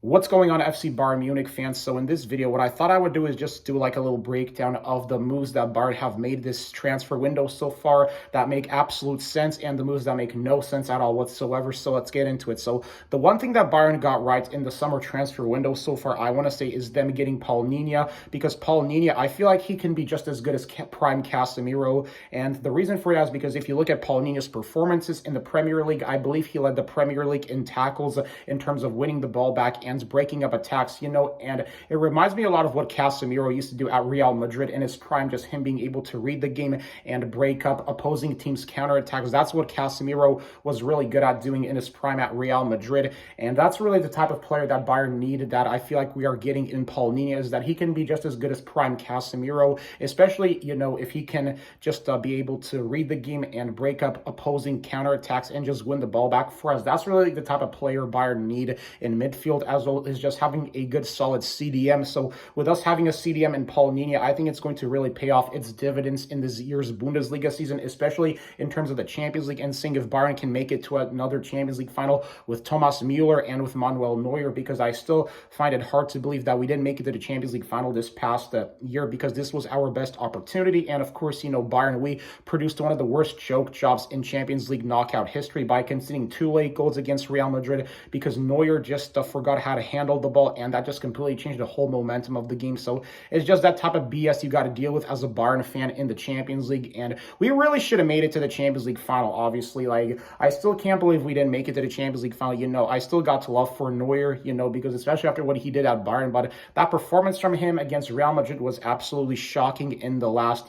What's going on, FC Bayern Munich fans? So in this video, what I thought I would do is just do like a little breakdown of the moves that Bayern have made this transfer window so far that make absolute sense and the moves that make no sense at all whatsoever. So let's get into it. So the one thing that Bayern got right in the summer transfer window so far, I want to say, is them getting Paul Nina, because Paul Nina, I feel like he can be just as good as prime Casemiro. And the reason for that is because if you look at Paul Nina's performances in the Premier League, I believe he led the Premier League in tackles in terms of winning the ball back and breaking up attacks, and it reminds me a lot of what Casemiro used to do at Real Madrid in his prime, just him being able to read the game and break up opposing teams' counterattacks. That's what Casemiro was really good at doing in his prime at Real Madrid, and that's really the type of player that Bayern needed, that I feel like we are getting in Paul Nina, is that he can be just as good as prime Casemiro, especially, if he can just be able to read the game and break up opposing counterattacks and just win the ball back for us. That's really the type of player Bayern need in midfield, as well as just having a good solid CDM. So with us having a CDM in Paul Nina, I think it's going to really pay off its dividends in this year's Bundesliga season, especially in terms of the Champions League, and seeing if Bayern can make it to another Champions League final with Thomas Müller and with Manuel Neuer, because I still find it hard to believe that we didn't make it to the Champions League final this past year, because this was our best opportunity. And of course, Bayern, we produced one of the worst choke jobs in Champions League knockout history by conceding 2 late goals against Real Madrid because Neuer just forgot how to handle the ball, and that just completely changed the whole momentum of the game. So it's just that type of BS you got to deal with as a Bayern fan in the Champions League, and we really should have made it to the Champions League final, obviously. Like, I still can't believe we didn't make it to the Champions League final. I still got to love for Neuer, because especially after what he did at Bayern, but that performance from him against Real Madrid was absolutely shocking in the last,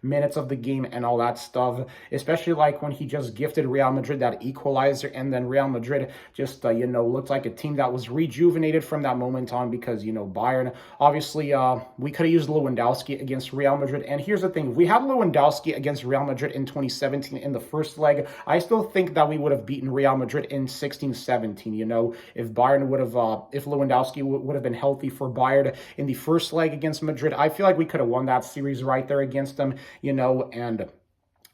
minutes of the game and all that stuff, especially like when he just gifted Real Madrid that equalizer, and then Real Madrid just, looked like a team that was rejuvenated from that moment on, because, Bayern, obviously, we could have used Lewandowski against Real Madrid. And here's the thing, if we had Lewandowski against Real Madrid in 2017 in the first leg, I still think that we would have beaten Real Madrid in 16-17, if Bayern would have, if Lewandowski would have been healthy for Bayern in the first leg against Madrid, I feel like we could have won that series right there against them, and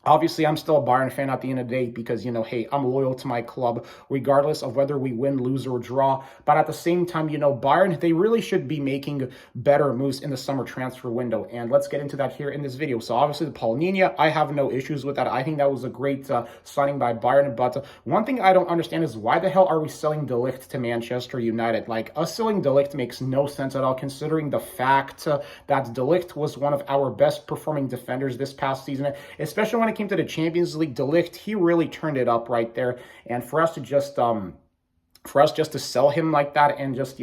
obviously, I'm still a Bayern fan at the end of the day because, hey, I'm loyal to my club regardless of whether we win, lose, or draw. But at the same time, Bayern, they really should be making better moves in the summer transfer window. And let's get into that here in this video. So obviously, the Paul Nina, I have no issues with that. I think that was a great signing by Bayern. But one thing I don't understand is, why the hell are we selling De Ligt to Manchester United? Like, us selling De Ligt makes no sense at all, considering the fact that De Ligt was one of our best performing defenders this past season, especially when it came to the Champions League. De Ligt, he really turned it up right there, and for us just to sell him like that, and just,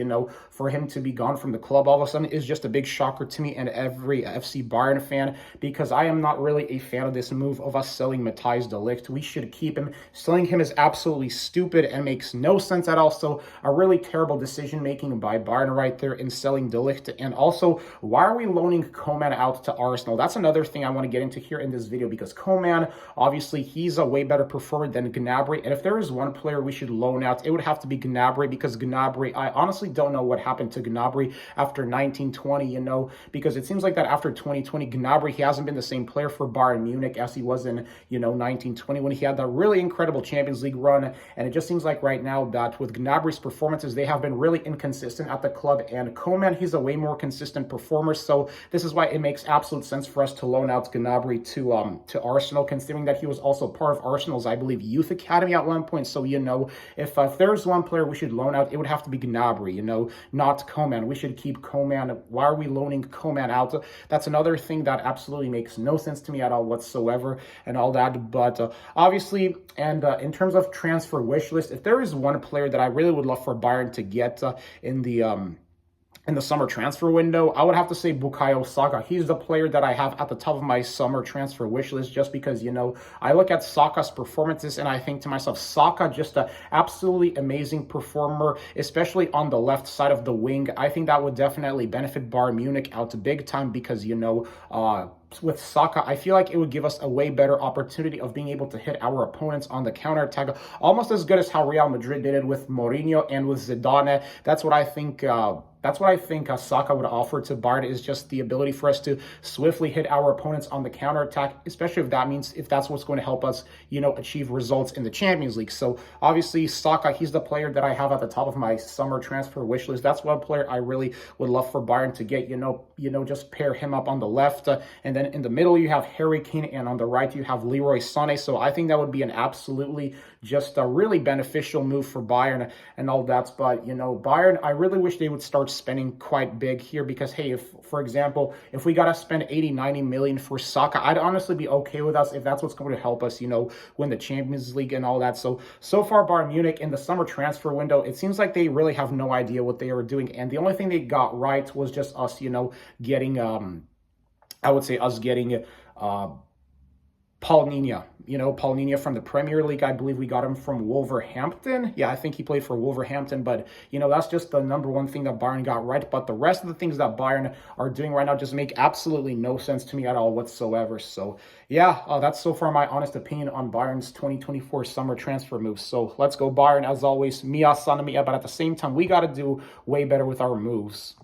for him to be gone from the club all of a sudden, is just a big shocker to me and every FC Bayern fan, because I am not really a fan of this move of us selling Matthijs de Ligt. We should keep him. Selling him is absolutely stupid and makes no sense at all. So a really terrible decision making by Bayern right there in selling de Ligt. And also, why are we loaning Coman out to Arsenal? That's another thing I want to get into here in this video, because Coman, obviously, he's a way better performer than Gnabry, and if there is one player we should loan out, it would have to be Gnabry, because Gnabry, I honestly don't know what happened to Gnabry after 1920, because it seems like that after 2020, Gnabry, he hasn't been the same player for Bayern Munich as he was in, 1920, when he had that really incredible Champions League run. And it just seems like right now that with Gnabry's performances, they have been really inconsistent at the club, and Coman, he's a way more consistent performer. So this is why it makes absolute sense for us to loan out Gnabry to Arsenal, considering that he was also part of Arsenal's, I believe, youth academy at one point. So, if there's one player we should loan out, it would have to be Gnabry, not Coman. We should keep Coman. Why are we loaning Coman out? That's another thing that absolutely makes no sense to me at all whatsoever, and all that. But obviously, and in terms of transfer wish list, if there is one player that I really would love for Bayern to get in the summer transfer window, I would have to say Bukayo Saka. He's the player that I have at the top of my summer transfer wish list, just because, I look at Saka's performances and I think to myself, Saka, just an absolutely amazing performer, especially on the left side of the wing. I think that would definitely benefit Bayern Munich out big time, because, with Saka, I feel like it would give us a way better opportunity of being able to hit our opponents on the counter-attack, almost as good as how Real Madrid did it with Mourinho and with Zidane. That's what I think That's what I think Saka would offer to Bayern, is just the ability for us to swiftly hit our opponents on the counterattack, especially if that's what's going to help us, achieve results in the Champions League. So obviously Saka, he's the player that I have at the top of my summer transfer wish list. That's one player I really would love for Bayern to get. Just pair him up on the left, and then in the middle you have Harry Kane, and on the right you have Leroy Sané. So I think that would be an absolutely just a really beneficial move for Bayern and all that. But Bayern, I really wish they would start spending quite big here, because hey, if for example, if we gotta spend 80-90 million for Saka, I'd honestly be okay with us if that's what's going to help us win the Champions League and all that. So far Bayern Munich in the summer transfer window, it seems like they really have no idea what they are doing, and the only thing they got right was just us getting I would say us getting Paul Nina from the Premier League. I believe we got him from Wolverhampton. Yeah, I think he played for Wolverhampton. But, that's just the number one thing that Bayern got right. But the rest of the things that Bayern are doing right now just make absolutely no sense to me at all whatsoever. So, yeah, that's so far my honest opinion on Bayern's 2024 summer transfer moves. So, let's go Bayern. As always, Mia Sana Mia. But at the same time, we got to do way better with our moves.